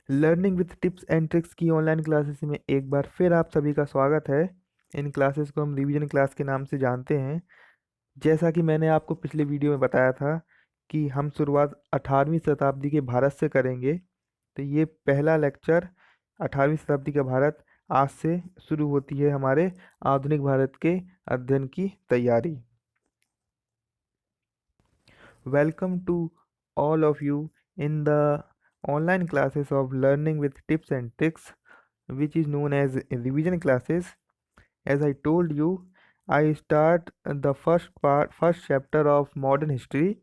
Learning with tips and tricks की online classes में एक बार फिर आप सभी का स्वागत है। इन क्लासेस को हम रिवीजन क्लास के नाम से जानते हैं। जैसा कि मैंने आपको पिछले वीडियो में बताया था कि हम शुरुआत 18वीं शताब्दी के भारत से करेंगे। तो ये पहला लेक्चर 18वीं शताब्दी का भारत आज से शुरू होती है हमारे आधुनिक भारत के अध्ययन की तैयारी। Welcome to all of you in the online classes of learning with tips and tricks, which is known as revision classes. As I told you, I start the first chapter of modern history,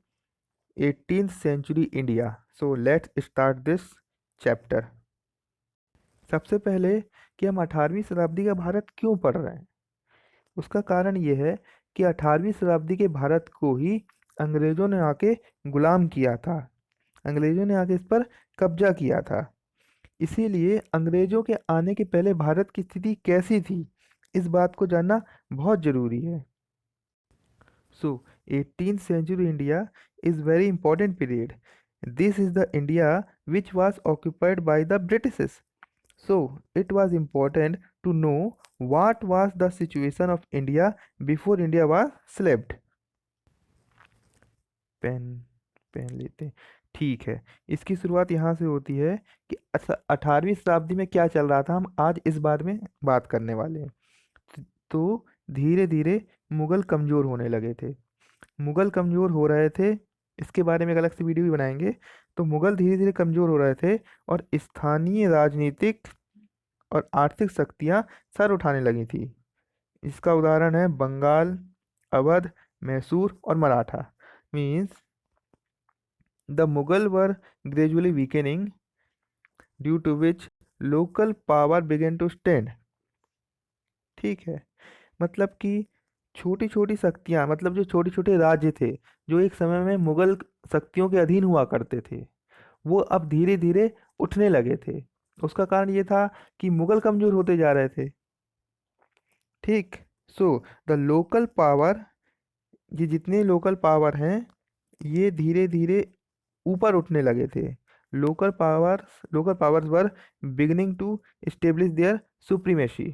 18th century India. So let's start this chapter. सबसे पहले कि हम 18वीं शताब्दी का भारत क्यों पढ़ रहे हैं, उसका कारण ये है कि 18वीं शताब्दी के भारत को ही अंग्रेजों ने आके गुलाम किया था। अंग्रेजों ने आके इस पर कब्जा किया था। इसीलिए अंग्रेजों के आने के पहले भारत की स्थिति कैसी थी, इस बात को जानना बहुत जरूरी है। सो 18th century India is very important period. This is the India which was occupied by the Britishes. So it was important to know what was the situation of India before India was slaved. Pen pen लेते हैं। ठीक है, इसकी शुरुआत यहाँ से होती है कि 18वीं शताब्दी में क्या चल रहा था, हम आज इस बारे में बात करने वाले हैं। तो धीरे धीरे मुगल कमज़ोर होने लगे थे। मुगल कमज़ोर हो रहे थे, इसके बारे में एक अलग से वीडियो भी बनाएंगे। तो मुगल धीरे धीरे कमज़ोर हो रहे थे और स्थानीय राजनीतिक और आर्थिक शक्तियाँ सर उठाने लगी थी। इसका उदाहरण है बंगाल, अवध, मैसूर और Maratha. Means the Mughal were gradually weakening, due to which local power began to stand. ठीक है, मतलब कि छोटी छोटी शक्तियाँ, मतलब जो छोटे छोटे राज्य थे जो एक समय में मुगल शक्तियों के अधीन हुआ करते थे, वो अब धीरे धीरे उठने लगे थे। उसका कारण ये था कि मुगल कमजोर होते जा रहे थे। ठीक। सो द लोकल पावर, ये जितने लोकल पावर हैं ये धीरे धीरे ऊपर उठने लगे थे। Local powers were beginning to establish their supremacy.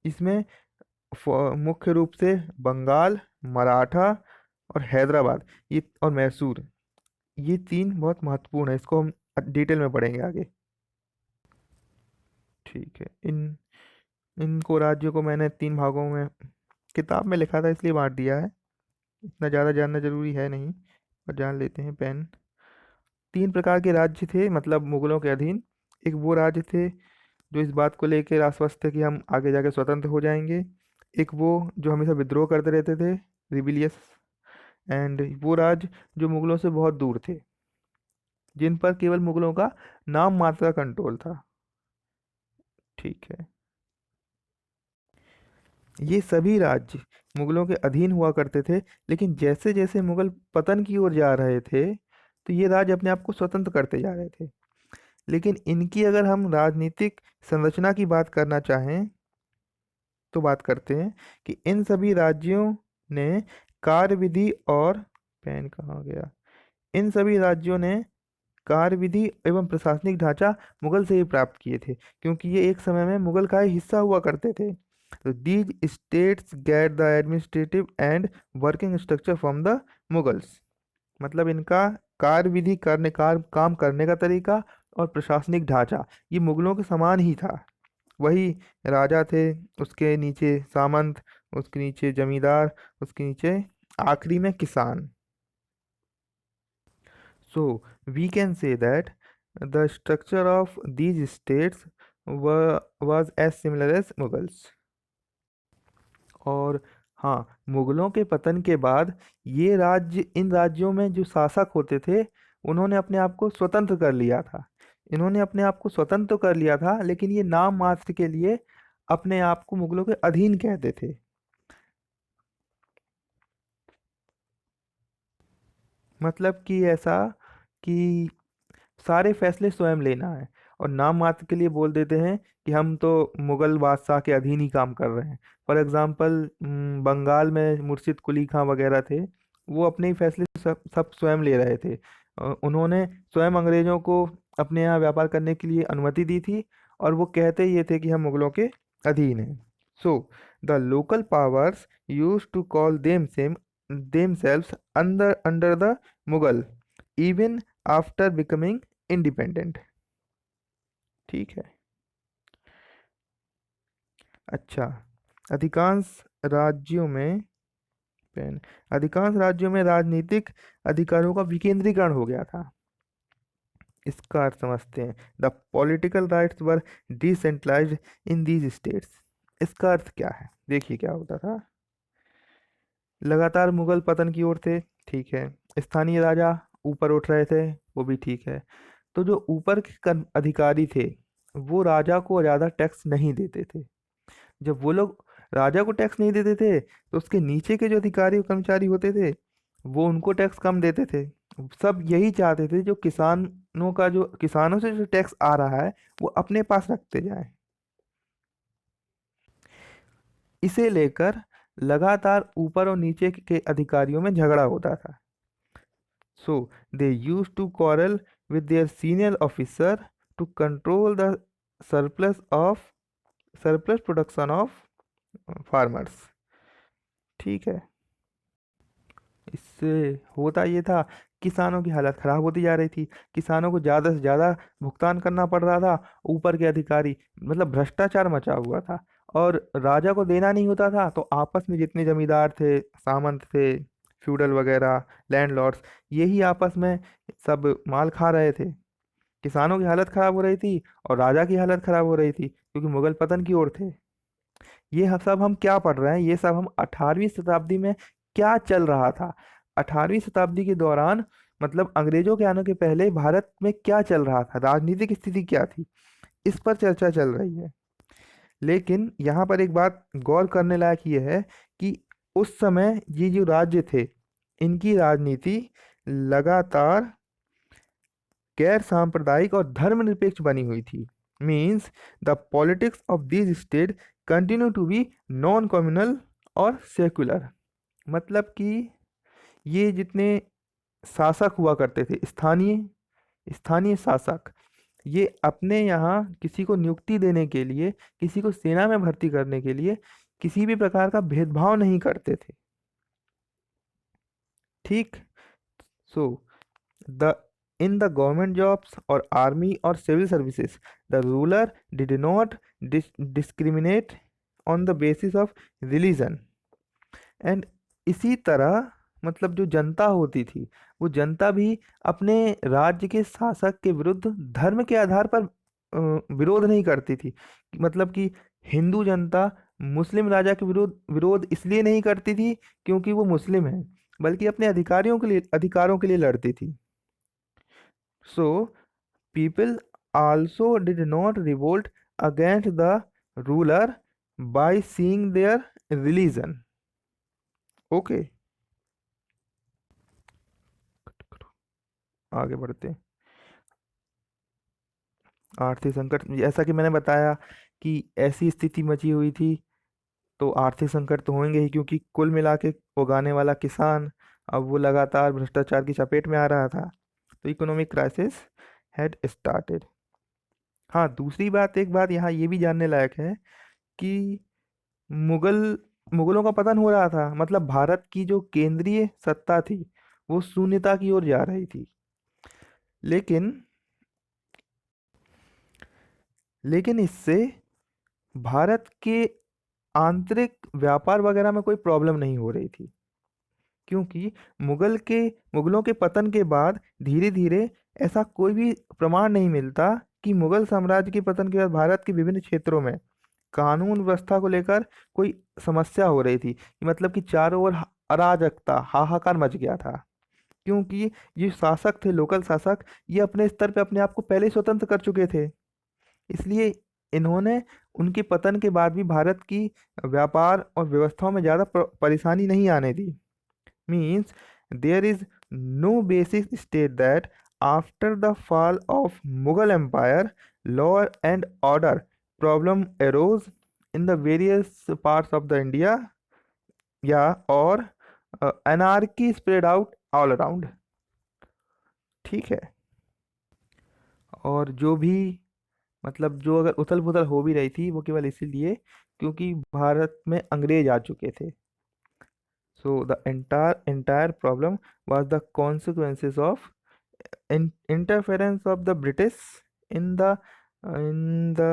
इसमें मुख्य रूप से बंगाल, मराठा और हैदराबाद, ये और मैसूर, ये तीन बहुत महत्वपूर्ण है। इसको हम डिटेल में पढ़ेंगे आगे। ठीक है, इनको राज्यों को मैंने तीन भागों में किताब में लिखा था इसलिए बांट दिया है। इतना ज़्यादा जानना जरूरी है नहीं, पर जान लेते हैं। पेन। तीन प्रकार के राज्य थे, मतलब मुगलों के अधीन। एक वो राज्य थे जो इस बात को लेकर आश्वस्त थे कि हम आगे जाके स्वतंत्र हो जाएंगे। एक वो जो हमेशा विद्रोह करते रहते थे, रिबिलियस। एंड वो राज्य जो मुगलों से बहुत दूर थे, जिन पर केवल मुगलों का नाम मात्र का कंट्रोल था। ठीक है, ये सभी राज्य मुगलों के अधीन हुआ करते थे, लेकिन जैसे जैसे मुगल पतन की ओर जा रहे थे तो ये राज्य अपने आप को स्वतंत्र करते जा रहे थे। लेकिन इनकी अगर हम राजनीतिक संरचना की बात करना चाहें तो बात करते हैं कि इन सभी राज्यों ने कार्यविधि और पेन कहाँ गया, इन सभी राज्यों ने कार्यविधि एवं प्रशासनिक ढांचा मुगल से ही प्राप्त किए थे, क्योंकि ये एक समय में मुगल का ही हिस्सा हुआ करते थे। तो these states get the administrative and working structure from the Mughals. मतलब इनका कार्यविधि करने काम करने का तरीका और प्रशासनिक ढांचा ये मुगलों के समान ही था। वही राजा थे, उसके नीचे सामंत, उसके नीचे जमींदार, उसके नीचे आखिरी में किसान। So we can say that the structure of these states was as similar as Mughals. और हाँ, मुगलों के पतन के बाद ये राज्य, इन राज्यों में जो शासक होते थे उन्होंने अपने आप को स्वतंत्र कर लिया था। इन्होंने अपने आप को स्वतंत्र कर लिया था, लेकिन ये नाम मात्र के लिए अपने आप को मुगलों के अधीन कहते थे। मतलब कि ऐसा कि सारे फैसले स्वयं लेना है, और नाम मात्र के लिए बोल देते हैं कि हम तो मुगल बादशाह के अधीन ही काम कर रहे हैं। फॉर एग्जाम्पल बंगाल में मुर्शिद कुली खां वगैरह थे, वो अपने ही फैसले सब सब स्वयं ले रहे थे। उन्होंने स्वयं अंग्रेजों को अपने यहाँ व्यापार करने के लिए अनुमति दी थी, और वो कहते ये थे कि हम मुगलों के अधीन हैं। So the local powers use to call themselves under the Mughal even after becoming independent. ठीक है। अच्छा, अधिकांश राज्यों में पेन अधिकांश राज्यों में राजनीतिक अधिकारों का विकेंद्रीकरण हो गया था। इसका अर्थ समझते हैं। The political rights were decentralized in these states. इसका अर्थ क्या है, देखिए क्या होता था। लगातार मुगल पतन की ओर थे, ठीक है। स्थानीय राजा ऊपर उठ रहे थे, वो भी ठीक है। तो जो ऊपर के अधिकारी थे, वो राजा को ज़्यादा टैक्स नहीं देते थे। जब वो लोग राजा को टैक्स नहीं देते थे, तो उसके नीचे के जो अधिकारी और कर्मचारी होते थे, वो उनको टैक्स कम देते थे। सब यही चाहते थे जो किसानों से जो टैक्स आ रहा है वो अपने पास रखते जाएं। इसे लेकर लगातार ऊपर और नीचे के अधिकारियों में झगड़ा होता था। So they use to quarrel with their senior officer to control the surplus of surplus production of farmers। ठीक है। इससे होता ये था, किसानों की हालत खराब होती जा रही थी। किसानों को ज़्यादा से ज़्यादा भुगतान करना पड़ रहा था। ऊपर के अधिकारी, मतलब भ्रष्टाचार मचा हुआ था, और राजा को देना नहीं होता था। तो आपस में जितने जमींदार थे, सामंत थे, फ्यूडल वगैरह, लैंडलॉर्ड्स, यही आपस में सब माल खा रहे थे। किसानों की हालत खराब हो रही थी और राजा की हालत खराब हो रही थी, क्योंकि मुगल पतन की ओर थे। सब हम क्या पढ़ रहे हैं, ये सब हम 18वीं शताब्दी में क्या चल रहा था, 18वीं शताब्दी के दौरान, मतलब अंग्रेजों के आने के पहले भारत में क्या चल रहा था, राजनीतिक स्थिति क्या थी, इस पर चर्चा चल रही है। लेकिन यहाँ पर एक बात गौर करने लायक ये है कि उस समय ये जो राज्य थे, इनकी राजनीति लगातार गैर सांप्रदायिक और धर्मनिरपेक्ष बनी हुई थी। Means the politics of this state continue to be non communal और सेकुलर। मतलब कि ये जितने शासक हुआ करते थे, स्थानीय स्थानीय शासक, ये अपने यहाँ किसी को नियुक्ति देने के लिए, किसी को सेना में भर्ती करने के लिए किसी भी प्रकार का भेदभाव नहीं करते थे। ठीक। So the in the government jobs और आर्मी और civil services, the ruler did not discriminate on the basis of religion and. इसी तरह, मतलब जो जनता होती थी, वो जनता भी अपने राज्य के शासक के विरुद्ध धर्म के आधार पर विरोध नहीं करती थी। मतलब कि हिंदू जनता मुस्लिम राजा के विरोध विरोध इसलिए नहीं करती थी क्योंकि वो मुस्लिम है, बल्कि अपने अधिकारों के लिए लड़ती थी। So people also did not revolt against the ruler by seeing their religion. Okay, आगे बढ़ते हैं। आर्थिक संकट, जैसा कि मैंने बताया कि ऐसी स्थिति मची हुई थी, तो आर्थिक संकट तो होंगे ही, क्योंकि कुल मिला के उगाने वाला किसान अब वो लगातार भ्रष्टाचार की चपेट में आ रहा था। तो इकोनॉमिक क्राइसिस हैड स्टार्टेड। हाँ, दूसरी बात, एक बात यहाँ ये भी जानने लायक है कि मुगल मुगलों का पतन हो रहा था, मतलब भारत की जो केंद्रीय सत्ता थी वो शून्यता की ओर जा रही थी। लेकिन लेकिन इससे भारत के आंतरिक व्यापार वगैरह में कोई प्रॉब्लम नहीं हो रही थी, क्योंकि मुगलों के पतन के बाद धीरे धीरे ऐसा कोई भी प्रमाण नहीं मिलता कि मुगल साम्राज्य के पतन के बाद भारत के विभिन्न क्षेत्रों में कानून व्यवस्था को लेकर कोई समस्या हो रही थी, कि मतलब कि चारों ओर अराजकता, हाहाकार मच गया था। क्योंकि ये शासक थे, लोकल शासक, ये अपने स्तर पे अपने आप को पहले ही स्वतंत्र कर चुके थे। इसलिए इन्होंने उनके पतन के बाद भी भारत की व्यापार और व्यवस्थाओं में ज़्यादा परेशानी नहीं आने दी। Means there is no basis state that after the fall of Mughal empire law and order problem arose in the various parts of the India, या और anarchy spread out all around. ठीक है। और जो भी मतलब जो अगर उथल पुथल हो भी रही थी वो केवल इसीलिए क्योंकि भारत में अंग्रेज आ चुके थे। So the entire problem was the consequences of interference of the British in the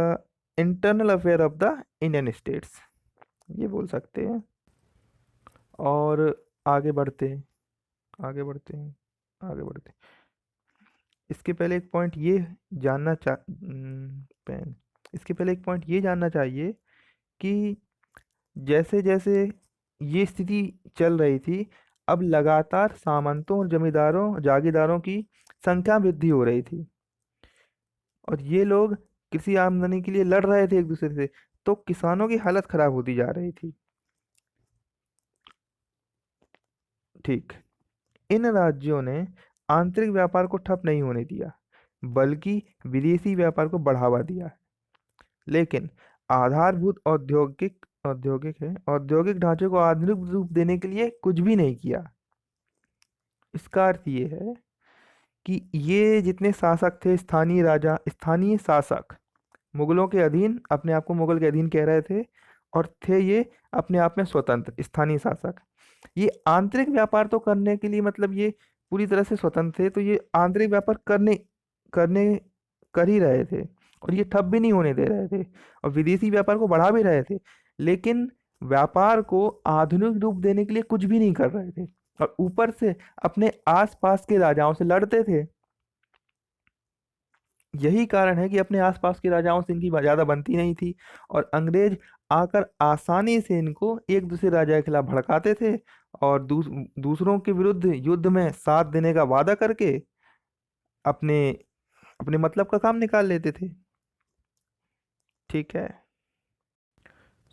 internal affair of the Indian states, ये बोल सकते हैं। और आगे बढ़ते हैं, आगे बढ़ते हैं, आगे बढ़ते हैं। इसके पहले एक पॉइंट ये जानना पेन इसके पहले एक पॉइंट ये जानना चाहिए कि जैसे जैसे ये स्थिति चल रही थी, अब लगातार सामंतों और जमींदारों जागीरदारों की संख्या वृद्धि हो रही थी और ये लोग कृषि आमदनी के लिए लड़ रहे थे एक दूसरे से, तो किसानों की हालत खराब होती जा रही थी। ठीक, इन राज्यों ने आंतरिक व्यापार को ठप नहीं होने दिया, बल्कि विदेशी व्यापार को बढ़ावा दिया। लेकिन आधारभूत औद्योगिक ढांचे को आधुनिक रूप देने के लिए कुछ भी नहीं किया। इसका अर्थ ये है कि ये जितने शासक थे, स्थानीय राजा, स्थानीय शासक, मुगलों के अधीन, अपने आप को मुगल के अधीन कह रहे थे और थे ये अपने आप में स्वतंत्र स्थानीय शासक। ये आंतरिक व्यापार तो करने के लिए मतलब ये पूरी तरह से स्वतंत्र थे, तो ये आंतरिक व्यापार करने करने कर ही रहे थे और ये ठप भी नहीं होने दे रहे थे और विदेशी व्यापार को बढ़ा भी रहे थे, लेकिन व्यापार को आधुनिक रूप देने के लिए कुछ भी नहीं कर रहे थे और ऊपर से अपने आसपास के राजाओं से लड़ते थे। यही कारण है कि अपने आसपास के राजाओं से इनकी ज्यादा बनती नहीं थी और अंग्रेज आकर आसानी से इनको एक दूसरे राजा के खिलाफ भड़काते थे और दूसरों के विरुद्ध युद्ध में साथ देने का वादा करके अपने अपने मतलब का काम निकाल लेते थे। ठीक है।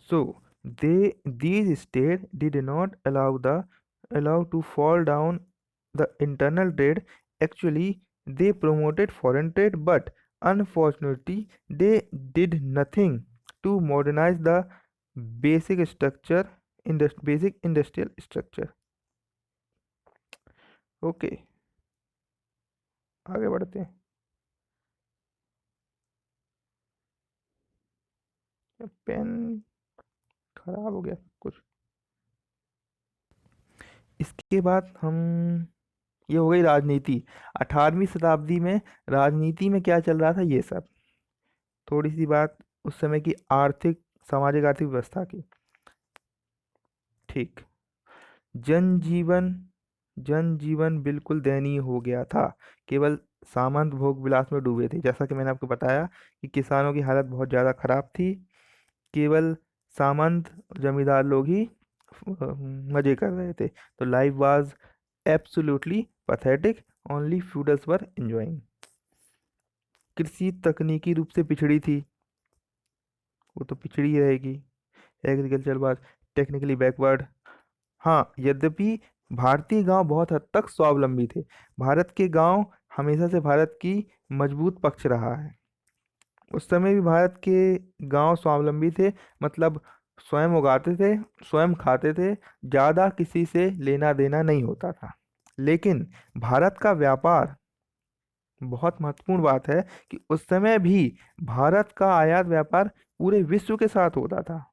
सो these states did not allow to fall down the internal trade. Actually, they promoted foreign trade, but unfortunately, they did nothing to modernize the basic industrial structure. Okay, आगे बढ़ते हैं। पेन खराब हो गया कुछ। इसके बाद हम, ये हो गई राजनीति। 18वीं शताब्दी में राजनीति में क्या चल रहा था ये सब। थोड़ी सी बात उस समय की सामाजिक आर्थिक व्यवस्था की। ठीक, जनजीवन जनजीवन बिल्कुल दयनीय हो गया था। केवल सामंत भोग विलास में डूबे थे, जैसा कि मैंने आपको बताया कि किसानों की हालत बहुत ज़्यादा खराब थी। केवल सामंत जमींदार लोग ही मजे कर रहे थे। तो life was absolutely pathetic, only feudals were enjoying. कृषि तकनीकी रूप से पिछड़ी थी, वो तो पिछड़ी ही रहेगी। Agriculture was technically backward. हाँ, यद्यपि भारतीय गांव बहुत हद तक स्वावलंबी थे। भारत के गांव हमेशा से भारत की मजबूत पक्ष रहा है। उस समय भी भारत के गांव स्वावलंबी थे, मतलब स्वयं उगाते थे, स्वयं खाते थे, ज़्यादा किसी से लेना देना नहीं होता था। लेकिन भारत का व्यापार, बहुत महत्वपूर्ण बात है कि उस समय भी भारत का आयात व्यापार पूरे विश्व के साथ होता था।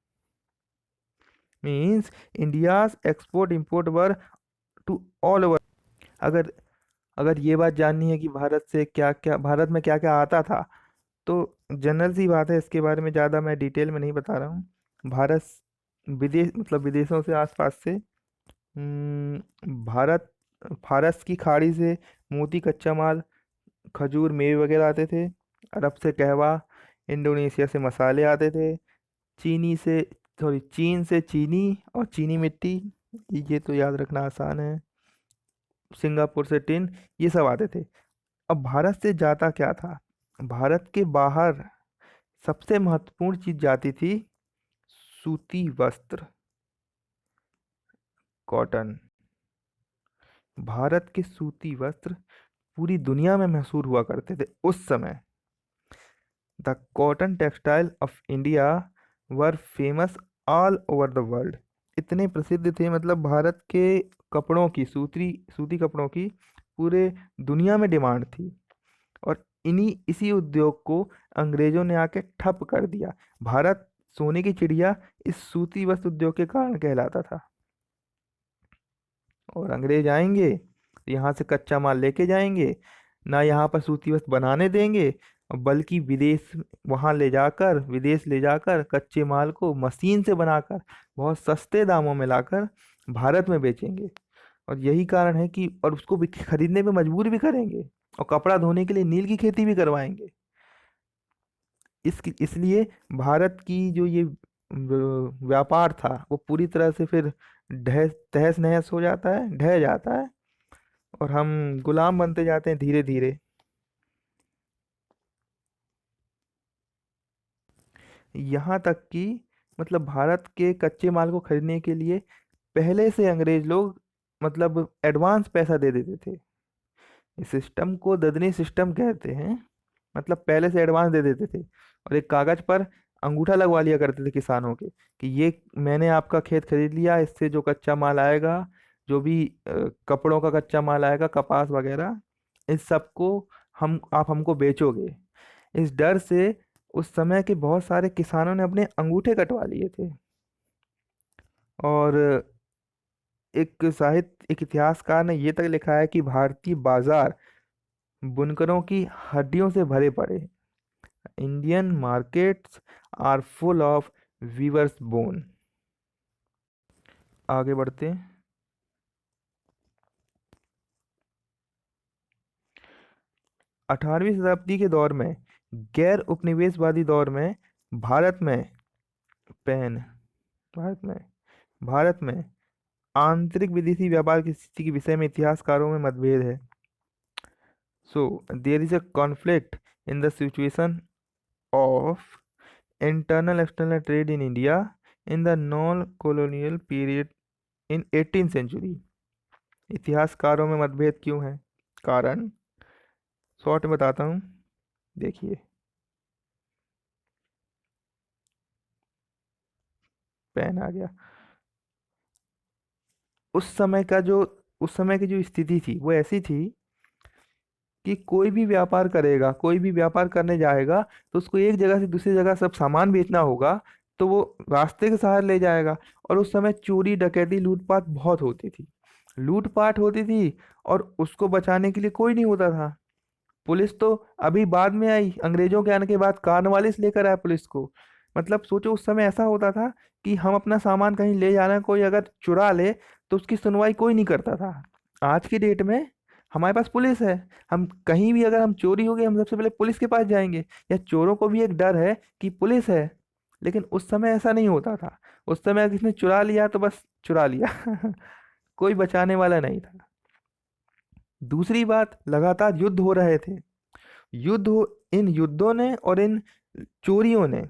Means India's export import were to all over. अगर अगर ये बात जाननी है कि भारत से क्या क्या, भारत में क्या क्या आता था, तो जनरल सी बात है, इसके बारे में ज़्यादा मैं डिटेल में नहीं बता रहा हूँ। भारत विदेश मतलब विदेशों से, आसपास से, भारत फारस की खाड़ी से मोती, कच्चा माल, खजूर, मेवे वगैरह आते थे। अरब से कहवा, इंडोनेशिया से मसाले आते थे, चीन से चीनी और चीनी मिट्टी, ये तो याद रखना आसान है, सिंगापुर से टिन, ये सब आते थे। अब भारत से जाता क्या था? भारत के बाहर सबसे महत्वपूर्ण चीज जाती थी सूती वस्त्र, कॉटन। भारत के सूती वस्त्र पूरी दुनिया में मशहूर हुआ करते थे उस समय। The cotton textile of India were famous all over the world. इतने प्रसिद्ध थे, मतलब भारत के कपड़ों की, सूती सूती कपड़ों की पूरे दुनिया में डिमांड थी। और इन्हीं इसी उद्योग को अंग्रेजों ने आके ठप कर दिया। भारत सोने की चिड़िया इस सूती वस्त्र उद्योग के कारण कहलाता था। और अंग्रेज आएंगे तो यहाँ से कच्चा माल लेके जाएंगे, ना यहाँ पर सूती वस्त्र बनाने देंगे, बल्कि विदेश ले जाकर कच्चे माल को मशीन से बनाकर बहुत सस्ते दामों में लाकर भारत में बेचेंगे। और यही कारण है कि और उसको भी खरीदने पे मजबूर भी करेंगे, और कपड़ा धोने के लिए नील की खेती भी करवाएंगे। इसलिए भारत की जो ये व्यापार था वो पूरी तरह से फिर ढह तहस नहस हो जाता है, ढह जाता है, और हम गुलाम बनते जाते हैं धीरे धीरे। यहाँ तक कि मतलब भारत के कच्चे माल को खरीदने के लिए पहले से अंग्रेज लोग मतलब एडवांस पैसा दे देते थे। इस सिस्टम को ददनी सिस्टम कहते हैं। मतलब पहले से एडवांस दे देते थे, और एक कागज पर अंगूठा लगवा लिया करते थे किसानों के कि ये मैंने आपका खेत खरीद लिया, इससे जो कच्चा माल आएगा, जो भी कपड़ों का कच्चा माल आएगा, कपास वगैरह, इस सब को हम आप हमको बेचोगे। इस डर से उस समय के बहुत सारे किसानों ने अपने अंगूठे कटवा लिए थे। और एक इतिहासकार ने ये तक लिखा है कि भारतीय बाजार बुनकरों की हड्डियों से भरे पड़े। Indian markets are full of weavers bone. आगे बढ़ते हैं। 18वीं शताब्दी के दौर में, गैर उपनिवेशवादी दौर में, भारत में पेन भारत में भारत में आंतरिक विदेशी व्यापार की स्थिति के विषय में इतिहासकारों में मतभेद है। So there is a conflict in the situation of internal external trade in India in the non-colonial period in 18th century। इतिहासकारों में मतभेद क्यों है? कारण शॉर्ट में बताता हूँ, देखिए। पेन आ गया। उस समय का जो उस समय की जो स्थिति थी वो ऐसी थी कि कोई भी व्यापार करेगा, कोई भी व्यापार करने जाएगा, तो उसको एक जगह से दूसरी जगह सब सामान बेचना होगा, तो वो रास्ते के सहारे ले जाएगा। और उस समय चोरी डकैती लूटपाट बहुत होती थी, लूटपाट होती थी, और उसको बचाने के लिए कोई नहीं होता था। पुलिस तो अभी बाद में आई, अंग्रेजों के आने के बाद कार्नवालिस लेकर आया पुलिस को। मतलब सोचो उस समय ऐसा होता था कि हम अपना सामान कहीं ले जाना है, कोई अगर चुरा ले तो उसकी सुनवाई कोई नहीं करता था। आज की डेट में हमारे पास पुलिस है, हम कहीं भी अगर हम चोरी हो गई हम सबसे पहले पुलिस के पास जाएंगे, या चोरों को भी एक डर है कि पुलिस है। लेकिन उस समय ऐसा नहीं होता था। उस समय अगर किसने चुरा लिया तो बस चुरा लिया कोई बचाने वाला नहीं था। दूसरी बात, लगातार युद्ध हो रहे थे। इन युद्धों ने और इन चोरियों ने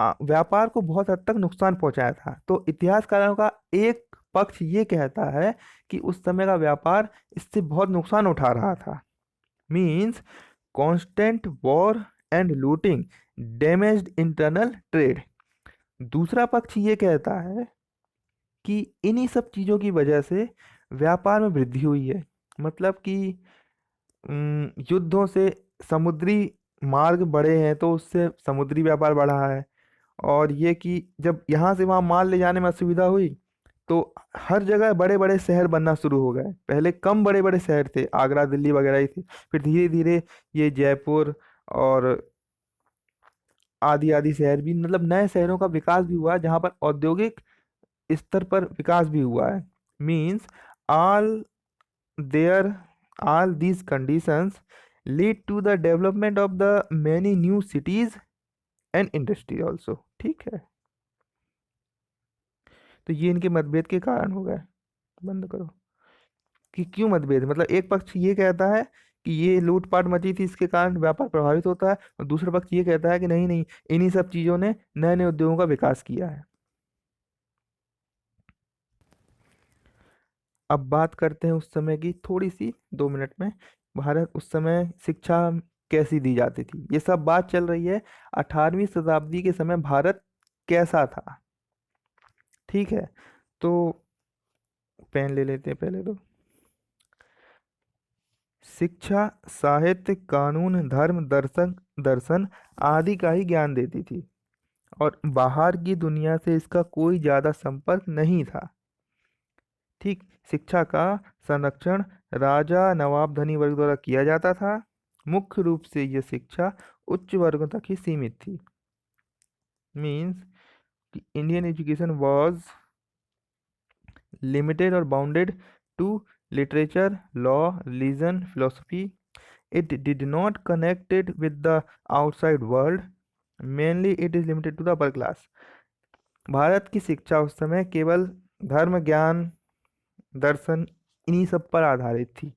व्यापार को बहुत हद तक नुकसान पहुंचाया था। तो इतिहासकारों का एक पक्ष ये कहता है कि उस समय का व्यापार इससे बहुत नुकसान उठा रहा था। Means constant war and looting damaged internal trade. दूसरा पक्ष ये कहता है कि इन्हीं सब चीज़ों की वजह से व्यापार में वृद्धि हुई है। मतलब कि युद्धों से समुद्री मार्ग बढ़े हैं, तो उससे समुद्री व्यापार बढ़ा है। और ये कि जब यहाँ से वहाँ माल ले जाने में असुविधा हुई, तो हर जगह बड़े बड़े शहर बनना शुरू हो गए। पहले कम बड़े बड़े शहर थे, आगरा दिल्ली वगैरह ही थे। फिर धीरे धीरे ये जयपुर और आदि आदि शहर भी, मतलब नए शहरों का विकास भी हुआ, जहाँ पर औद्योगिक स्तर पर विकास भी हुआ है। Means all there all these conditions lead to the development of the many new cities and industry also। ठीक है, तो ये इनके मतभेद के कारण हो गए। बंद करो। कि क्यों मतभेद, मतलब एक पक्ष ये कहता है कि ये लूटपाट मची थी इसके कारण व्यापार प्रभावित होता है, और दूसरा पक्ष ये कहता है कि नहीं नहीं, इन्हीं सब चीजों ने नए नए उद्योगों का विकास किया है। अब बात करते हैं उस समय की थोड़ी सी, 2 मिनट में। भारत उस समय शिक्षा कैसी दी जाती थी, ये सब बात चल रही है। 18वीं शताब्दी के समय भारत कैसा था? ठीक है, तो पेन ले लेते हैं पहले तो। शिक्षा साहित्य कानून धर्म दर्शन दर्शन आदि का ही ज्ञान देती थी, और बाहर की दुनिया से इसका कोई ज्यादा संपर्क नहीं था। ठीक। शिक्षा का संरक्षण राजा नवाब धनी वर्ग द्वारा किया जाता था। मुख्य रूप से यह शिक्षा उच्च वर्गों तक ही सीमित थी। Means Indian education was limited और bounded to literature law religion philosophy. It did not connected with the outside world. Mainly it is limited to the upper class. Bharat की शिक्षा उस समय केवल धर्म ज्ञान दर्शन इन्हीं सब पर आधारित थी।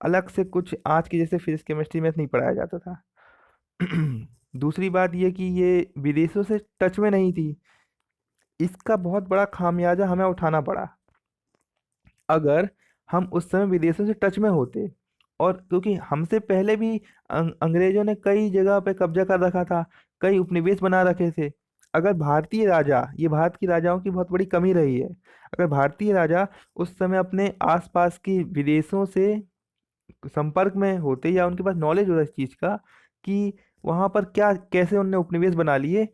अलग से कुछ आज की जैसे फिजिक्स केमिस्ट्री मैथ नहीं पढ़ाया जाता था। दूसरी बात ये कि ये विदेशों से टच में नहीं थी। इसका बहुत बड़ा खामियाजा हमें उठाना पड़ा। अगर हम उस समय विदेशों से टच में होते, और क्योंकि हमसे पहले भी अंग्रेजों ने कई जगह पे कब्जा कर रखा था, कई उपनिवेश बना रखे थे। अगर भारतीय राजा, ये भारत की राजाओं की बहुत बड़ी कमी रही है, अगर भारतीय राजा उस समय अपने आसपास की विदेशों से संपर्क में होते, या उनके पास नॉलेज होता इस चीज का कि वहां पर क्या कैसे उनने उपनिवेश बना लिए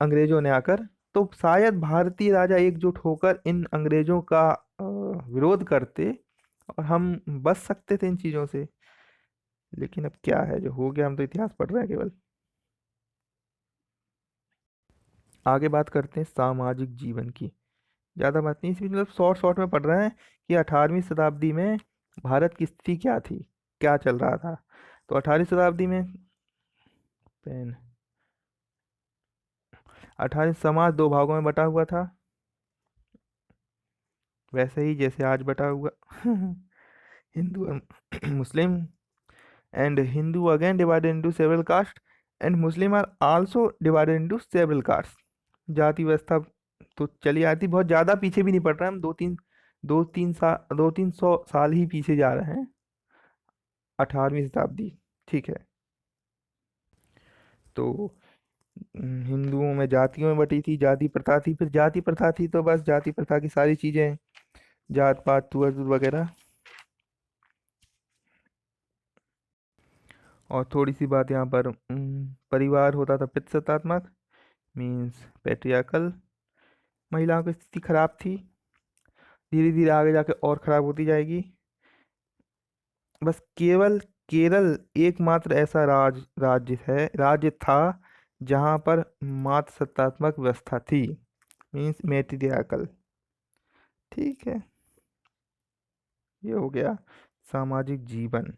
अंग्रेजों ने आकर, तो शायद भारतीय राजा एकजुट होकर इन अंग्रेजों का विरोध करते, और हम बच सकते थे इन चीजों से। लेकिन अब क्या है जो हो गया, हम तो इतिहास पढ़ रहे हैं केवल। आगे बात करते हैं सामाजिक जीवन की। ज्यादा बात नहीं, इसमें मतलब शॉर्ट शॉर्ट में पढ़ रहे हैं कि 18वीं शताब्दी में भारत की स्थिति क्या थी, क्या चल रहा था। तो 18वीं शताब्दी में पेन 18वीं समाज दो भागों में बटा हुआ था, वैसे ही जैसे आज बटा हुआ। हिंदू मुस्लिम, and Hindu again divided into several castes, and Muslim are also divided into several castes। जाति व्यवस्था तो चली आती, बहुत ज्यादा पीछे भी नहीं पड़ रहा है हम, दो तीन सौ साल ही पीछे जा रहे हैं। 18वीं शताब्दी। ठीक है। तो हिंदुओं में जातियों में बटी थी, जाति प्रथा थी, फिर जाति प्रथा थी तो बस जाति प्रथा की सारी चीजें, जात पात तुअर वगैरह। और थोड़ी सी बात यहाँ पर, परिवार होता था पितृसत्तात्मक, मीन्स पेट्रियार्कल। महिलाओं की स्थिति खराब थी, धीरे धीरे आगे जाके और खराब होती जाएगी। बस केवल केरल एकमात्र ऐसा राज्य था जहाँ पर मातृ सत्तात्मक व्यवस्था थी, मीन्स मेट्रियार्कल। ठीक है, ये हो गया सामाजिक जीवन।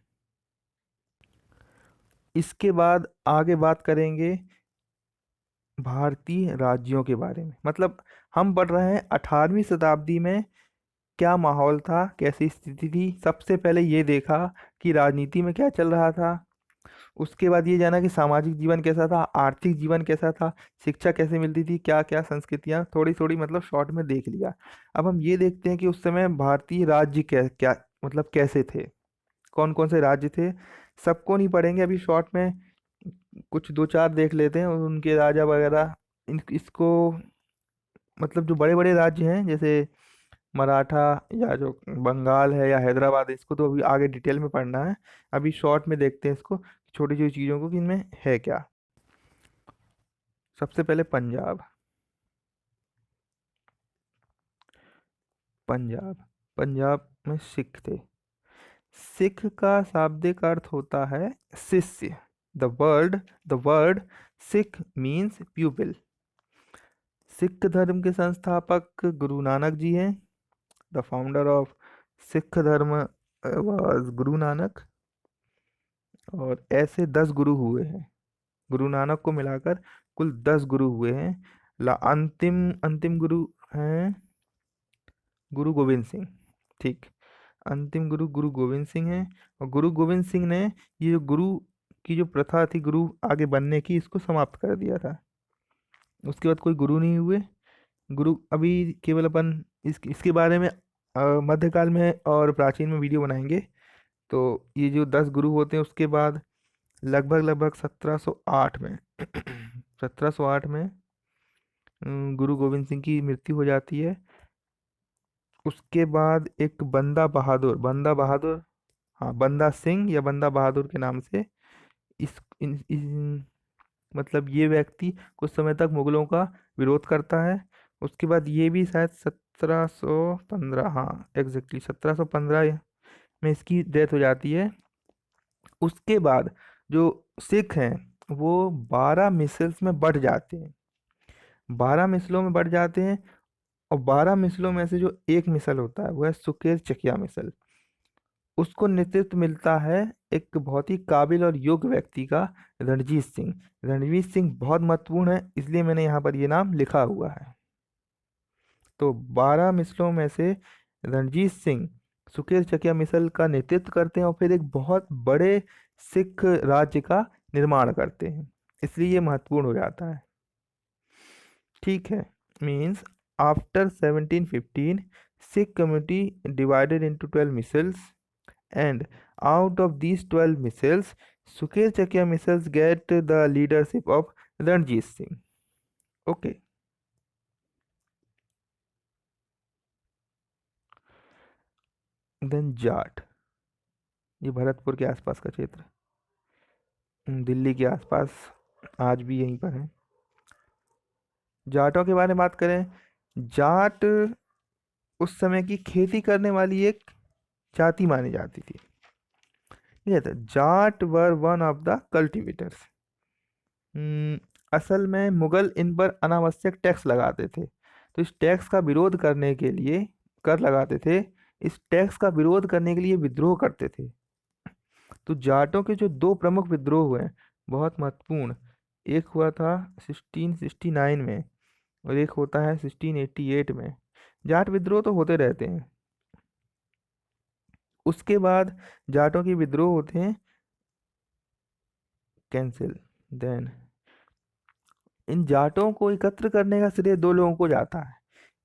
इसके बाद आगे बात करेंगे भारतीय राज्यों के बारे में। मतलब हम पढ़ रहे हैं 18वीं शताब्दी में क्या माहौल था, कैसी स्थिति थी। सबसे पहले ये देखा कि राजनीति में क्या चल रहा था, उसके बाद ये जाना कि सामाजिक जीवन कैसा था, आर्थिक जीवन कैसा था, शिक्षा कैसे मिलती थी, क्या क्या संस्कृतियां, थोड़ी थोड़ी मतलब शॉर्ट में देख लिया। अब हम ये देखते हैं कि उस समय भारतीय राज्य क्या क्या मतलब कैसे थे, कौन कौन से राज्य थे। सबको नहीं पढ़ेंगे अभी, शॉर्ट में कुछ दो चार देख लेते हैं, और उनके राजा वगैरह। इसको मतलब जो बड़े बड़े राज्य हैं जैसे मराठा, या जो बंगाल है, या हैदराबाद है, इसको तो अभी आगे डिटेल में पढ़ना है। अभी शॉर्ट में देखते हैं इसको, छोटी छोटी चीज़ों को कि इनमें है क्या। सबसे पहले पंजाब। पंजाब पंजाब में सिख थे। सिख का शाब्दिक अर्थ होता है शिष्य। The word Sikh means प्यूपिल। Sikh धर्म के संस्थापक गुरु नानक जी हैं। द फाउंडर ऑफ सिख धर्म वाज गुरु नानक। और ऐसे 10 गुरु हुए हैं, गुरु नानक को मिलाकर कुल 10 गुरु हुए हैं। अंतिम अंतिम गुरु हैं गुरु गोविंद सिंह। ठीक। अंतिम गुरु गुरु गोविंद सिंह हैं। और गुरु गोविंद सिंह ने ये जो गुरु की जो प्रथा थी गुरु आगे बनने की, इसको समाप्त कर दिया था। उसके बाद कोई गुरु नहीं हुए। गुरु अभी केवल अपन इसके बारे में मध्यकाल में और प्राचीन में वीडियो बनाएंगे। तो ये जो 10 गुरु होते हैं, उसके बाद लगभग लगभग 1708 में 1708 में गुरु गोविंद सिंह की मृत्यु हो जाती है। उसके बाद एक बंदा बहादुर, हाँ, बंदा सिंह या बंदा बहादुर के नाम से मतलब ये व्यक्ति कुछ समय तक मुगलों का विरोध करता है। उसके बाद ये भी शायद 1715, हाँ एग्जैक्टली 1715 में इसकी डेथ हो जाती है। उसके बाद जो सिख हैं वो 12 मिसल्स में बढ़ जाते हैं, 12 मिसलों में बढ़ जाते हैं। और 12 मिसलों में से जो एक मिसल होता है वो है सुकेर चकिया मिसल। उसको नेतृत्व मिलता है एक बहुत ही काबिल और योग्य व्यक्ति का, रणजीत सिंह। रणजीत सिंह बहुत महत्वपूर्ण है, इसलिए मैंने यहाँ पर ये नाम लिखा हुआ है। तो 12 मिसलों में से रणजीत सिंह सुकेर चकिया मिसल का नेतृत्व करते हैं और फिर एक बहुत बड़े सिख राज्य का निर्माण करते हैं, इसलिए ये महत्वपूर्ण हो जाता है। ठीक है, means after 1715 Sikh community divided into 12 missiles, and out of these 12 missiles, Sukir Chakia missiles get the leadership of Ranjit Singh. Okay. Then Jat, ये भरतपुर के आसपास का क्षेत्र, दिल्ली के आसपास, आज भी यहीं पर है। जाटों के बारे में बात करें, जाट उस समय की खेती करने वाली एक जाति मानी जाती थी। ठीक है, तो जाट वर वन ऑफ द कल्टिवेटर्स। असल में मुगल इन पर अनावश्यक टैक्स लगाते थे, तो इस टैक्स का विरोध करने के लिए कर लगाते थे, इस टैक्स का विरोध करने के लिए विद्रोह करते थे। तो जाटों के जो दो प्रमुख विद्रोह हुए बहुत महत्वपूर्ण, एक हुआ था 1669 में और एक होता है 1688 में। जाट विद्रोह तो होते रहते हैं। उसके बाद जाटों के विद्रोह होते हैं कैंसिल। देन इन जाटों को एकत्र करने का श्रेय दो लोगों को जाता है,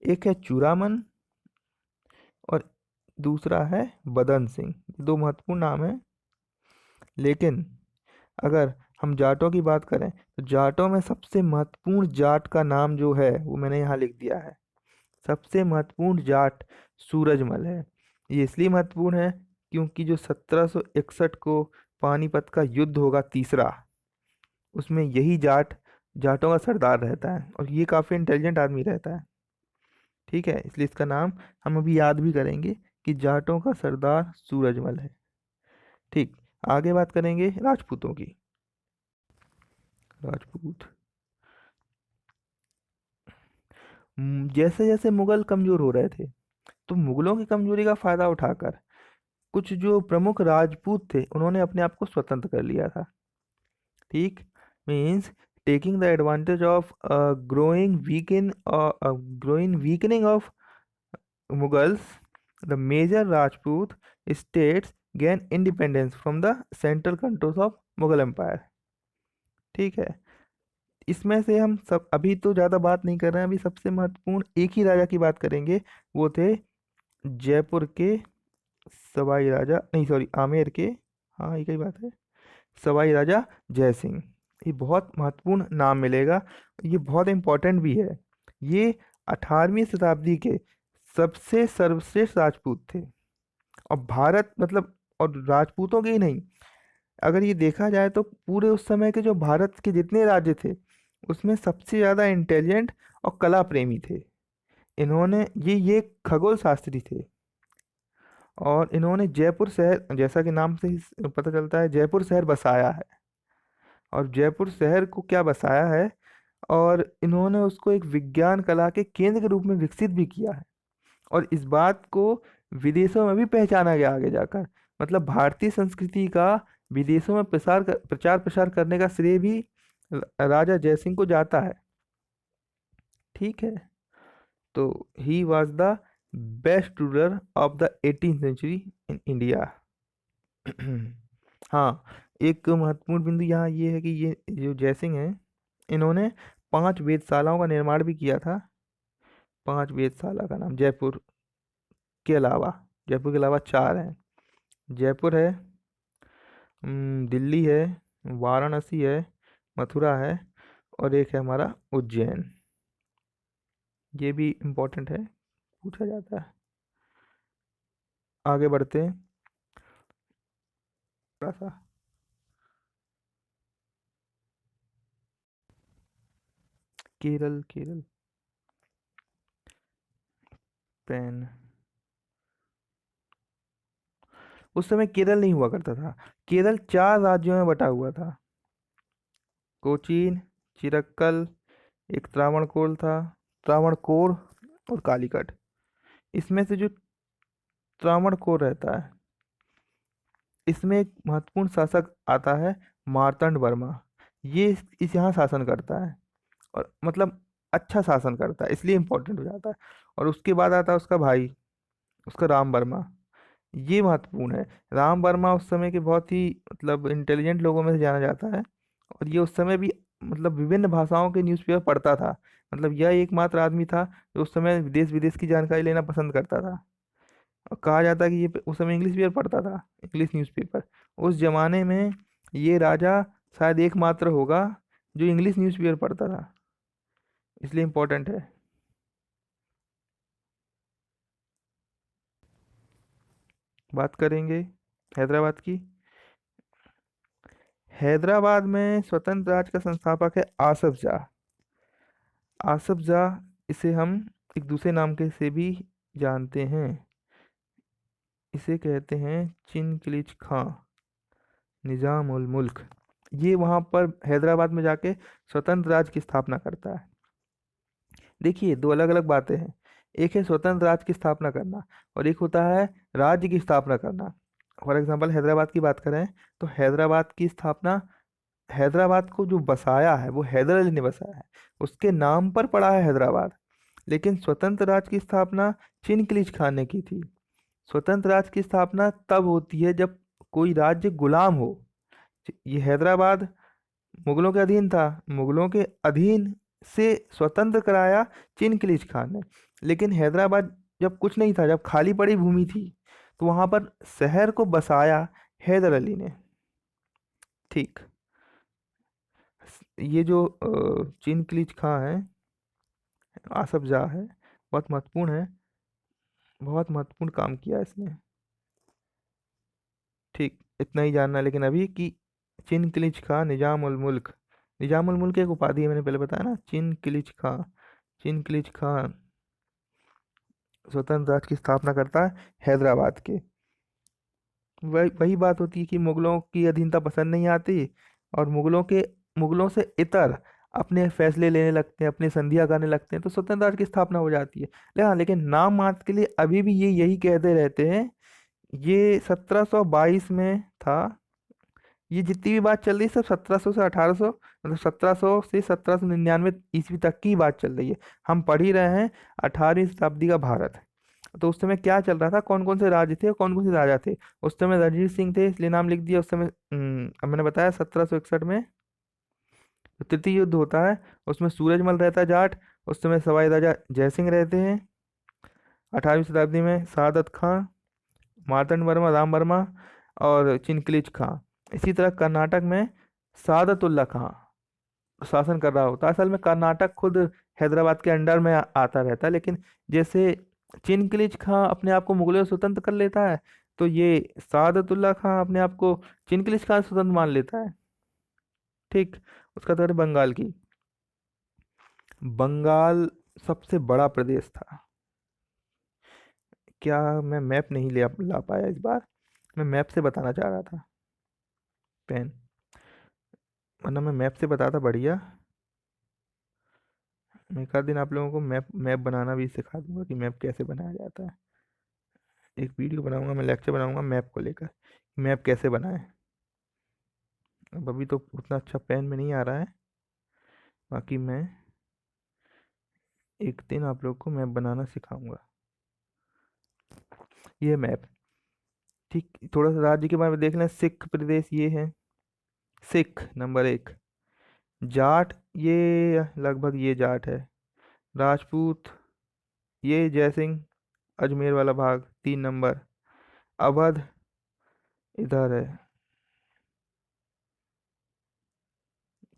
एक है चूरामन और दूसरा है बदन सिंह। दो महत्वपूर्ण नाम हैं। लेकिन अगर हम जाटों की बात करें तो जाटों में सबसे महत्वपूर्ण जाट का नाम जो है वो मैंने यहाँ लिख दिया है। सबसे महत्वपूर्ण जाट सूरजमल है। ये इसलिए महत्वपूर्ण है क्योंकि जो 1761 को पानीपत का युद्ध होगा तीसरा, उसमें यही जाटों का सरदार रहता है और ये काफ़ी इंटेलिजेंट आदमी रहता है। ठीक है, इसलिए इसका नाम हम अभी याद भी करेंगे कि जाटों का सरदार सूरजमल है। ठीक, आगे बात करेंगे राजपूतों की। राजपूत, जैसे जैसे मुगल कमजोर हो रहे थे तो मुगलों की कमजोरी का फायदा उठाकर कुछ जो प्रमुख राजपूत थे उन्होंने अपने आप को स्वतंत्र कर लिया था। ठीक, means taking the advantage of growing weakening of Mughals, the major Rajput states gain independence from the central control of Mughal empire. ठीक है, इसमें से हम सब अभी तो ज़्यादा बात नहीं कर रहे हैं, अभी सबसे महत्वपूर्ण एक ही राजा की बात करेंगे, वो थे जयपुर के सवाई राजा, नहीं सॉरी आमेर के, हाँ एक ही बात है, सवाई राजा जय सिंह। ये बहुत महत्वपूर्ण नाम मिलेगा, ये बहुत इम्पोर्टेंट भी है। ये 18वीं शताब्दी के सबसे सर्वश्रेष्ठ राजपूत थे। और भारत मतलब, और राजपूतों के ही नहीं, अगर ये देखा जाए तो पूरे उस समय के जो भारत के जितने राज्य थे उसमें सबसे ज़्यादा इंटेलिजेंट और कला प्रेमी थे। इन्होंने ये खगोल शास्त्री थे और इन्होंने जयपुर शहर, जैसा कि नाम से ही पता चलता है, जयपुर शहर बसाया है। और जयपुर शहर को क्या बसाया है, और इन्होंने उसको एक विज्ञान कला के केंद्र के रूप में विकसित भी किया है। और इस बात को विदेशों में भी पहचाना गया आगे जाकर। मतलब भारतीय संस्कृति का विदेशों में प्रचार प्रसार करने का श्रेय भी राजा जयसिंह को जाता है। ठीक है, तो he was the best ruler of the 18th century in India. हाँ, एक महत्वपूर्ण बिंदु यहाँ ये है कि ये जो जयसिंह हैं इन्होंने 5 वेधशालाओं का निर्माण भी किया था। 5 वेधशाला का नाम के अलावा जयपुर के अलावा 4 हैं। जयपुर है, दिल्ली है, वाराणसी है, मथुरा है और एक है हमारा उज्जैन। ये भी इम्पोर्टेंट है, पूछा जाता है। आगे बढ़ते हैं। थोड़ा सा। केरल केरल। पेन। उस समय केरल नहीं हुआ करता था। केरल 4 राज्यों में बटा हुआ था। कोचीन, चिरक्कल, एक त्रावणकोर था, त्रावणकोर और कालीकट। इसमें से जो त्रावणकोर रहता है, इसमें एक महत्वपूर्ण शासक आता है, मार्तंड वर्मा। ये इस यहाँ शासन करता है, और मतलब अच्छा शासन करता है, इसलिए इम्पोर्टेंट हो जाता है। और उसके बाद आता है उसका भाई, उसका राम वर्मा। ये महत्वपूर्ण है। राम वर्मा उस समय के बहुत ही मतलब इंटेलिजेंट लोगों में से जाना जाता है। और ये उस समय भी मतलब विभिन्न भाषाओं के न्यूज़पेपर पढ़ता था। मतलब यह एकमात्र आदमी था जो उस समय देश विदेश की जानकारी लेना पसंद करता था। और कहा जाता है कि ये उस समय इंग्लिश पेपर पढ़ता था, इंग्लिश न्यूज़पेपर। उस जमाने में ये राजा शायद एकमात्र होगा जो इंग्लिश न्यूज़पेपर पढ़ता था, इसलिए इम्पोर्टेंट है। बात करेंगे हैदराबाद की। हैदराबाद में स्वतंत्र राज्य का संस्थापक है आसफ जाह। आसफ जाह, इसे हम एक दूसरे नाम के से भी जानते हैं। इसे कहते हैं चिनकिलिच खां, निजाम उल मुल्क। ये वहाँ पर हैदराबाद में जाके स्वतंत्र राज्य की स्थापना करता है। देखिए, दो अलग अलग बातें हैं। एक है स्वतंत्र राज्य की स्थापना करना, और एक होता है राज्य की स्थापना करना। फॉर एग्जाम्पल हैदराबाद की बात करें, तो हैदराबाद की स्थापना, हैदराबाद को जो बसाया है वो हैदर अली ने बसाया है, उसके नाम पर पड़ा है हैदराबाद। लेकिन स्वतंत्र राज्य की स्थापना चिनकिलिच खान ने की थी। स्वतंत्र राज्य की स्थापना तब होती है जब कोई राज्य गुलाम हो। ये हैदराबाद मुगलों के अधीन था, मुगलों के अधीन से स्वतंत्र कराया चिनकिलिच खान ने। लेकिन हैदराबाद जब कुछ नहीं था, जब खाली पड़ी भूमि थी, तो वहां पर शहर को बसाया हैदर अली ने। ठीक। ये जो चिनकिलिच खां है, आसफ जाह है, बहुत महत्वपूर्ण है। बहुत महत्वपूर्ण काम किया इसने। ठीक, इतना ही जानना है लेकिन अभी कि चिनकिलिच खां निजाम उल मुल्क। निजाम उल मुल्क एक उपाधि है, मैंने पहले बताया ना। चिनकिलिच खां, चिनकिलिच खां स्वतंत्र राज्य की स्थापना करता है हैदराबाद के। वही वही बात होती है कि मुगलों की अधीनता पसंद नहीं आती, और मुगलों से इतर अपने फैसले लेने लगते हैं, अपनी संधियां करने लगते हैं, तो स्वतंत्र राज्य की स्थापना हो जाती है। लेकिन नाम मात्र के लिए अभी भी ये यही कहते रहते हैं। ये 1722 में था। ये जितनी भी बात चल रही है सब 1700 से 1800, मतलब 1700 से 1799 ईस्वी तक की बात चल रही है। हम पढ़ ही रहे हैं 18वीं शताब्दी का भारत। तो उस समय क्या चल रहा था, कौन कौन से राज्य थे और कौन कौन से राजा थे। उस समय रणजीत सिंह थे, इसलिए नाम लिख दिया उस समय। अब मैंने बताया 1761 में जो तृतीय युद्ध होता है, उसमें सूरजमल रहता है जाट। उस समय सवाई राजा जयसिंह रहते हैं। 18वीं शताब्दी में सादत खां, मार्तंड वर्मा, राम वर्मा और चिनकलिच खां। इसी तरह कर्नाटक में सादतुल्ला खां शासन कर रहा होता है। असल में कर्नाटक खुद हैदराबाद के अंडर में आता रहता है, लेकिन जैसे चिनकिलिच खां अपने आप को मुगलों से स्वतंत्र कर लेता है, तो ये सादतुल्ला खां अपने आप को चिनकिलिच खां से स्वतंत्र मान लेता है। ठीक। उसका तो बंगाल की। बंगाल सबसे बड़ा प्रदेश था। क्या मैं मैप नहीं ला पाया इस बार? मैं मैप से बताना चाह रहा था। पेन, वरना मैं मैप से बताता बढ़िया। मैं एक आध दिन आप लोगों को मैप मैप बनाना भी सिखा दूंगा कि मैप कैसे बनाया जाता है। एक वीडियो बनाऊंगा, मैं लेक्चर बनाऊंगा मैप को लेकर, मैप कैसे बनाएं। अब अभी तो उतना अच्छा पेन में नहीं आ रहा है। बाकी मैं एक दिन आप लोग को मैप बनाना सिखाऊंगा। ये मैप। ठीक, थोड़ा सा राज्य के बारे में देख लें। सिख प्रदेश ये है, सिख नंबर 1। जाट, ये लगभग ये जाट है। राजपूत, ये जयसिंह, अजमेर वाला भाग 3 नंबर। अवध इधर है,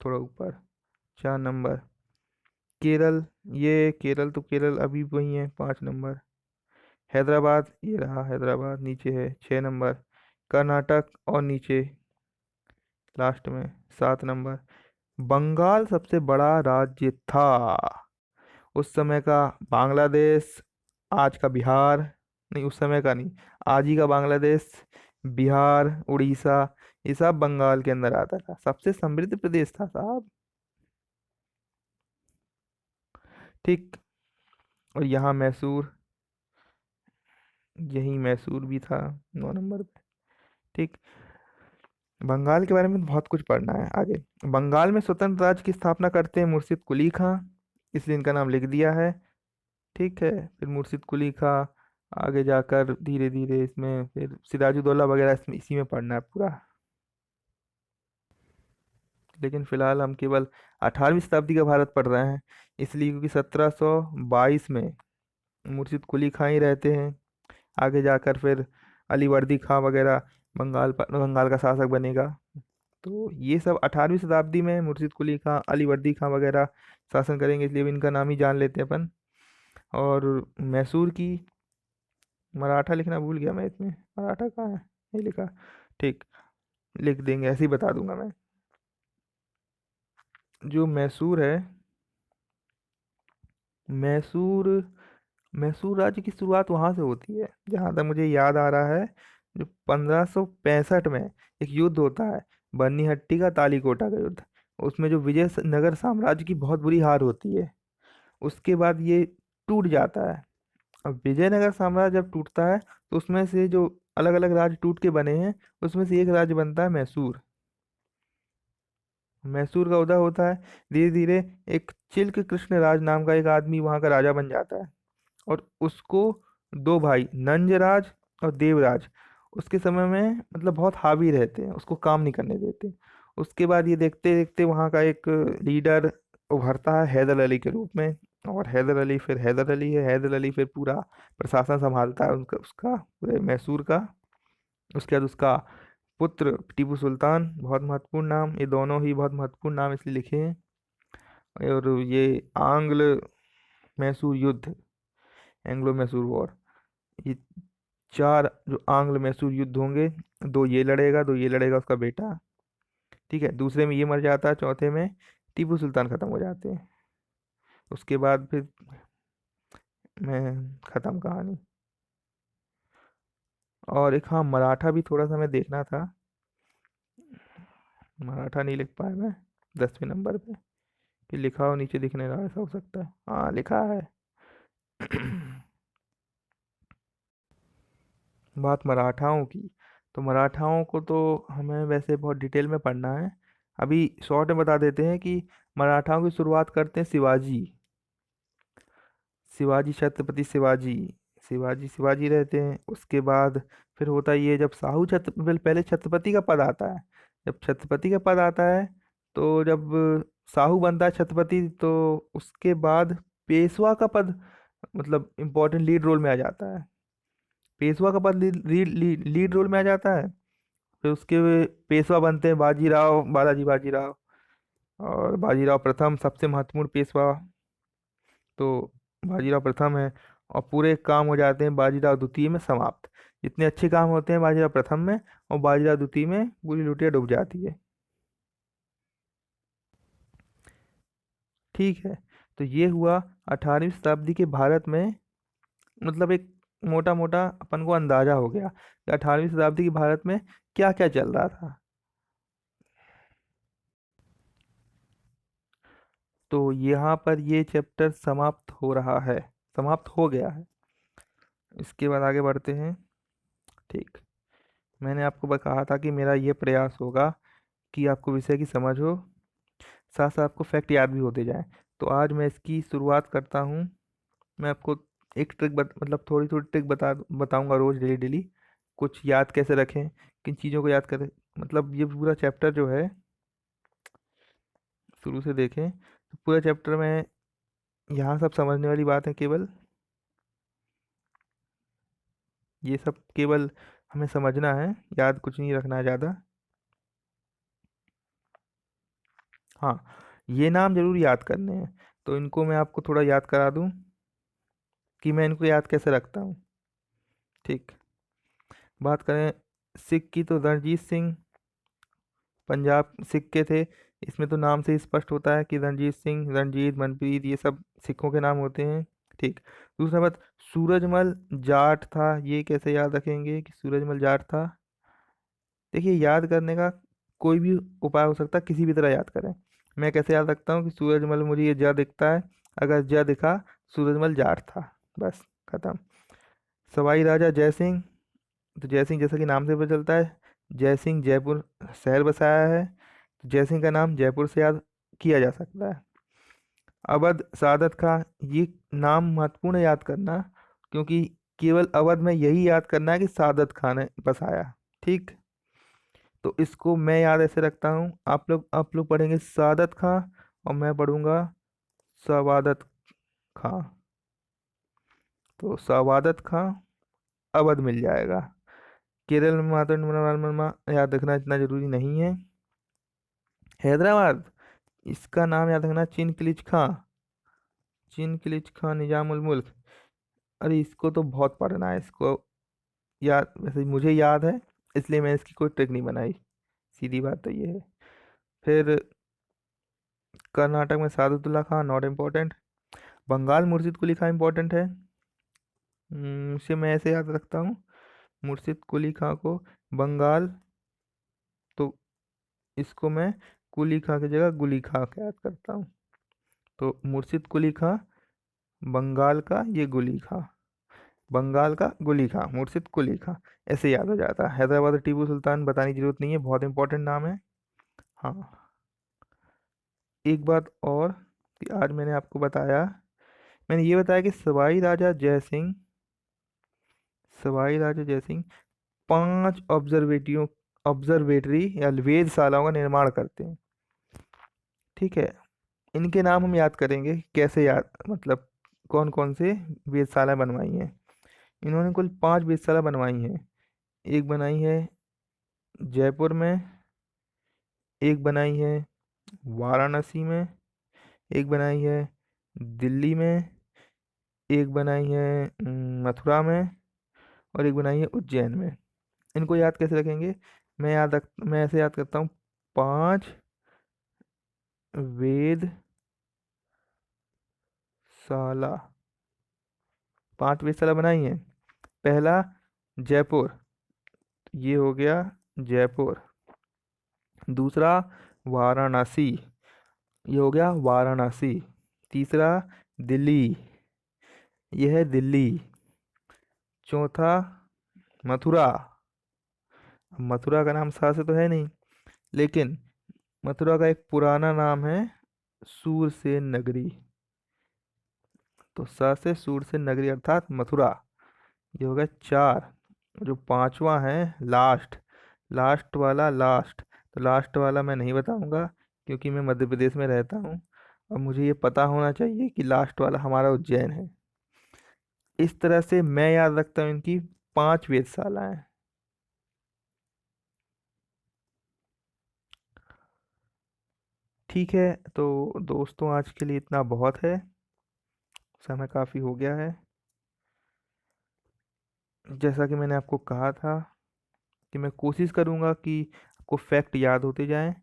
थोड़ा ऊपर, 4 नंबर। केरल, ये केरल तो केरल अभी वही है, 5 नंबर। हैदराबाद, ये रहा हैदराबाद नीचे है, 6 नंबर। कर्नाटक और नीचे लास्ट में 7 नंबर। बंगाल सबसे बड़ा राज्य था उस समय का। बांग्लादेश, आज का बिहार, नहीं उस समय का नहीं, आज ही का बांग्लादेश, बिहार, उड़ीसा, ये सब बंगाल के अंदर आता था। सबसे समृद्ध प्रदेश था साहब। ठीक। और यहाँ मैसूर, यही मैसूर भी था 9 नंबर पे। ठीक। बंगाल के बारे में बहुत कुछ पढ़ना है आगे। बंगाल में स्वतंत्र राज्य की स्थापना करते हैं मुर्शिद कुली खां, इसलिए इनका नाम लिख दिया है। ठीक है। फिर मुर्शिद कुली खां, आगे जाकर धीरे धीरे इसमें फिर सिराजुद्दौला वगैरह, इसमें इसी में पढ़ना है पूरा। लेकिन फिलहाल हम केवल 18वीं शताब्दी का भारत पढ़ रहे हैं, इसलिए क्योंकि 1722 में मुर्शिद कुली खां ही रहते हैं। आगे जाकर फिर अलीवर्दी खां वगैरह बंगाल का शासक बनेगा। तो ये सब 18वीं शताब्दी में मुर्शिद कुली खां, अलीवर्दी खां वगैरह शासन करेंगे, इसलिए इनका नाम ही जान लेते हैं अपन। और मैसूर की, मराठा लिखना भूल गया मैं इसमें, मराठा कहाँ है, नहीं लिखा। ठीक, लिख देंगे, ऐसे ही बता दूंगा मैं। जो मैसूर है, मैसूर, मैसूर राज्य की शुरुआत वहां से होती है जहां तक मुझे याद आ रहा है। जो 1565 में एक युद्ध होता है, बन्नीहट्टी का तालीकोटा का युद्ध। उसमें जो विजयनगर साम्राज्य की बहुत बुरी हार होती है, उसके बाद ये टूट जाता है। अब विजयनगर साम्राज्य जब टूटता है, तो उसमें से जो अलग अलग राज्य टूट के बने हैं, उसमें से एक राज्य बनता है मैसूर। मैसूर का उदय होता है धीरे धीरे। एक चिल्क कृष्ण राज नाम का एक आदमी वहां का राजा बन जाता है। और उसको दो भाई नंजराज और देवराज उसके समय में मतलब बहुत हावी रहते हैं, उसको काम नहीं करने देते। उसके बाद ये देखते देखते वहाँ का एक लीडर उभरता है हैदर अली के रूप में। और हैदर अली फिर हैदर अली है, हैदर अली फिर पूरा प्रशासन संभालता है उनका, उसका पूरे मैसूर का। उसके बाद उसका पुत्र टीपू सुल्तान, बहुत महत्वपूर्ण नाम, ये दोनों ही बहुत महत्वपूर्ण नाम इसलिए लिखे हैं। और ये आंग्ल मैसूर युद्ध, एंग्लो मैसूर वॉर, ये चार जो आंग्ल मैसूर युद्ध होंगे, दो ये लड़ेगा उसका बेटा। ठीक है, दूसरे में ये मर जाता है, चौथे में टीपू सुल्तान खत्म हो जाते हैं। उसके बाद फिर मैं खत्म कहानी। और एक, हाँ, मराठा भी थोड़ा सा मैं देखना था, मराठा नहीं लिख पाया मैं 10वें नंबर पे। कि लिखा हो नीचे दिखने रहा, ऐसा हो सकता है, हाँ लिखा है। बात मराठाओं की, तो मराठाओं को तो हमें वैसे बहुत डिटेल में पढ़ना है। अभी शॉर्ट में बता देते हैं कि मराठाओं की शुरुआत करते हैं शिवाजी। शिवाजी, छत्रपति शिवाजी, शिवाजी शिवाजी रहते हैं। उसके बाद फिर होता ये, जब साहू छत्र पहले छत्रपति का पद आता है। जब छत्रपति का पद आता है, तो जब साहू बनता है छत्रपति, तो उसके बाद पेशवा का पद मतलब इम्पोर्टेंट लीड रोल में आ जाता है। पेशवा का पद लीड रोल में आ जाता है। फिर उसके पेशवा बनते हैं बाजीराव, बालाजी बाजीराव। और बाजीराव प्रथम सबसे महत्वपूर्ण पेशवा तो बाजीराव प्रथम है। और पूरे काम हो जाते हैं बाजीराव द्वितीय में समाप्त। जितने अच्छे काम होते हैं बाजीराव प्रथम में, और बाजीराव द्वितीय में पूरी लुटिया डूब जाती है। ठीक है। तो ये हुआ 18वीं शताब्दी के भारत में, मतलब एक मोटा मोटा अपन को अंदाजा हो गया कि 18वीं शताब्दी के भारत में क्या क्या चल रहा था। तो यहाँ पर ये चैप्टर समाप्त हो रहा है, समाप्त हो गया है। इसके बाद आगे बढ़ते हैं। ठीक। मैंने आपको कहा था कि मेरा ये प्रयास होगा कि आपको विषय की समझ हो, साथ साथ आपको फैक्ट याद भी होते जाए। तो आज मैं इसकी शुरुआत करता हूँ। मैं आपको एक ट्रिक मतलब थोड़ी थोड़ी ट्रिक बताऊंगा रोज, डेली डेली। कुछ याद कैसे रखें, किन चीज़ों को याद करें। मतलब ये पूरा चैप्टर जो है, शुरू से देखें तो पूरा चैप्टर में यहाँ सब समझने वाली बात है केवल। ये सब केवल हमें समझना है, याद कुछ नहीं रखना है ज़्यादा। हाँ, ये नाम जरूर याद करने हैं। तो इनको मैं आपको थोड़ा याद करा दूं कि मैं इनको याद कैसे रखता हूँ। ठीक। बात करें सिख की, तो रणजीत सिंह पंजाब सिक्के थे, इसमें तो नाम से ही स्पष्ट होता है कि रणजीत सिंह, रणजीत, मनप्रीत, ये सब सिखों के नाम होते हैं। ठीक। दूसरा बात, सूरजमल जाट था, ये कैसे याद रखेंगे कि सूरजमल जाट था? देखिए, याद करने का कोई भी उपाय हो सकता है, किसी भी तरह याद करें। मैं कैसे याद रखता हूँ कि सूरजमल, मुझे ये जा दिखता है, अगर जा दिखा, सूरजमल जाट था, बस खत्म। सवाई राजा जय सिंह, तो जय सिंह जैसा कि नाम से पता चलता है, जय सिंह जयपुर शहर बसाया है, तो जय सिंह का नाम जयपुर से याद किया जा सकता है। अवध सादत खां, ये नाम महत्वपूर्ण है याद करना, क्योंकि केवल अवध में यही याद करना है कि सादत खां ने बसाया। ठीक। तो इसको मैं याद ऐसे रखता हूँ, आप लोग पढ़ेंगे सादत खां, और मैं पढ़ूंगा सवादत खां। तो सवादत खां, अवध मिल जाएगा। केरल में मातंड वर्मा याद रखना इतना जरूरी नहीं है। हैदराबाद, इसका नाम याद रखना चिनक्लिच खां, चिनक्लिच खां निजामुल मुल्क। अरे इसको तो बहुत पढ़ना है, इसको याद, वैसे मुझे याद है, इसलिए मैं इसकी कोई ट्रिक नहीं बनाई, सीधी बात तो ये है। फिर कर्नाटक में सादुल्ला खां, नॉट इम्पोर्टेंट। बंगाल मुर्शिद कुली खां इम्पोर्टेंट है। इसे मैं ऐसे याद रखता हूँ, मुर्शिद कुली खां को बंगाल, तो इसको मैं कुली खां की जगह गुली खां का याद करता हूँ। तो मुर्शिद कुली खां बंगाल का, ये गुली खां, बंगाल का गुली खां, मुर्शिद कुली खां, ऐसे याद हो जाता है। हैदराबाद और टीपू सुल्तान बताने की जरूरत नहीं है, बहुत इंपॉर्टेंट नाम है। हाँ, एक बात और, कि आज मैंने आपको बताया, मैंने ये बताया कि सवाई राजा जय सिंह, सवाई राजा जय सिंह 5 ऑब्जर्वेटरी या वेधशालाओं का निर्माण करते हैं। ठीक है। इनके नाम हम याद करेंगे, कैसे याद, मतलब कौन कौन से वेधशाला बनवाई हैं। इन्होंने कुल 5 वेधशाला बनवाई हैं। एक बनाई है जयपुर में, एक बनाई है वाराणसी में, एक बनाई है दिल्ली में, एक बनाई है मथुरा में, और एक बनाई है उज्जैन में। इनको याद कैसे रखेंगे? मैं ऐसे याद करता हूँ, 5 वेधशाला, 5 वेधशाला बनाई है। पहला जयपुर, ये हो गया जयपुर। दूसरा वाराणसी, ये हो गया वाराणसी। तीसरा दिल्ली, ये है दिल्ली। चौथा मथुरा, अब मथुरा का नाम सा से तो है नहीं, लेकिन मथुरा का एक पुराना नाम है सूरसेन नगरी, तो सा से सूरसेन नगरी अर्थात मथुरा। ये हो गया 4। जो पांचवा है लास्ट, लास्ट वाला लास्ट, तो लास्ट वाला मैं नहीं बताऊंगा, क्योंकि मैं मध्य प्रदेश में रहता हूँ, और मुझे ये पता होना चाहिए कि लास्ट वाला हमारा उज्जैन है। इस तरह से मैं याद रखता हूँ इनकी 5 वेधशालाएं। ठीक है, तो दोस्तों आज के लिए इतना बहुत है, समय काफ़ी हो गया है। जैसा कि मैंने आपको कहा था कि मैं कोशिश करूँगा कि आपको फैक्ट याद होते जाएं,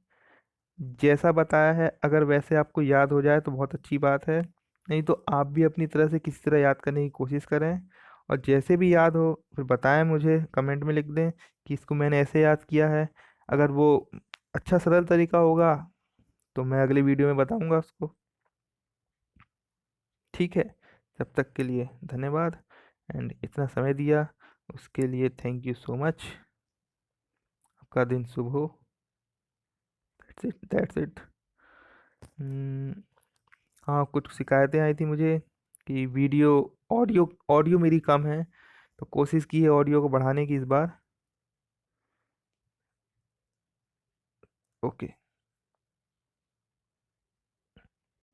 जैसा बताया है अगर वैसे आपको याद हो जाए तो बहुत अच्छी बात है, नहीं तो आप भी अपनी तरह से किसी तरह याद करने की कोशिश करें, और जैसे भी याद हो फिर बताएं, मुझे कमेंट में लिख दें कि इसको मैंने ऐसे याद किया है। अगर वो अच्छा सरल तरीका होगा तो मैं अगले वीडियो में बताऊंगा उसको। ठीक है, तब तक के लिए धन्यवाद, एंड इतना समय दिया उसके लिए थैंक यू सो मच। आपका दिन शुभ हो। That's it, that's it. हाँ, कुछ शिकायतें आई थी मुझे कि वीडियो, ऑडियो ऑडियो मेरी कम है, तो कोशिश की है ऑडियो को बढ़ाने की इस बार। ओके।